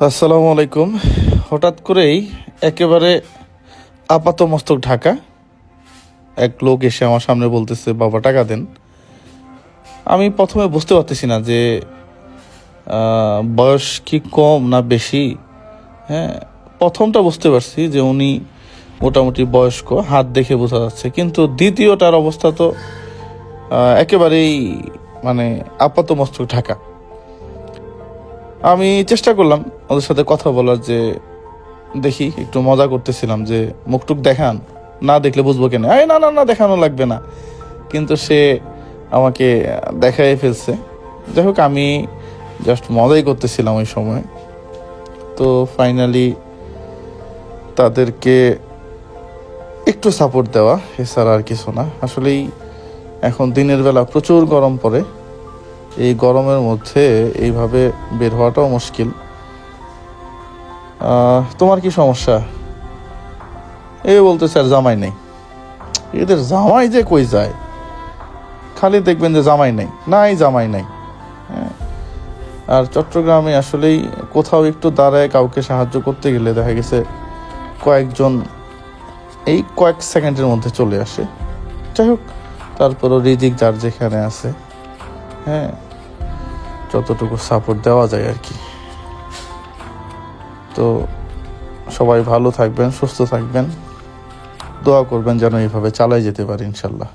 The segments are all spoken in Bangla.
আসসালামু আলাইকুম। হঠাৎ করেই একেবারে আপাতমস্তক ঢাকা এক লোক এসে আমার সামনে বলতেছে, বাবা টাকা দেন। আমি প্রথমে বুঝতে পারতেছি না যে বয়স কি কম না বেশি। হ্যাঁ, প্রথমটা বুঝতে পারছি যে উনি মোটামুটি বয়স্ক, হাত দেখে বোঝা যাচ্ছে, কিন্তু দ্বিতীয়টার অবস্থা তো একেবারেই মানে আপাতমস্তক ঢাকা। আমি চেষ্টা করলাম ওদের সাথে কথা বলার, যে দেখি একটু মজা করতেছিলাম যে মুখটুক দেখান, না দেখলে বুঝবো কেন, আরে না না না দেখানো লাগবে না। কিন্তু সে আমাকে দেখাই ফেলছে। যাই হোক, আমি জাস্ট মজাই করতেছিলাম ওই সময়। তো ফাইনালি তাদেরকে একটু সাপোর্ট দেওয়া, এছাড়া আর কিছু না। আসলেই এখন দিনের বেলা প্রচুর গরম পড়ে, এই গরমের মধ্যে এইভাবে বের হওয়াটাও মুশকিল। তোমার কি সমস্যা? এ বলতেছে আর জামাই নেই। এদের জামাই যে কই যায়, খালি দেখবেন যে জামাই নেই, নাই জামাই নাই। হ্যাঁ, আর চট্টগ্রামে আসলেই কোথাও একটু দাঁড়ায় কাউকে সাহায্য করতে গেলে দেখা গেছে কয়েকজন এই কয়েক সেকেন্ডের মধ্যে চলে আসে। যাই হোক, তারপরও রিজিক যার যেখানে আছে, হ্যাঁ, যতটুকু সাপোর্ট দেওয়া যায় আর কি। তো সবাই ভালো থাকবেন, সুস্থ থাকবেন, দোয়া করবেন যেন এইভাবে চালাই যেতে পারি ইনশাল্লাহ।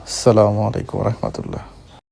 আসসালামু আলাইকুম রহমতুল্লাহ।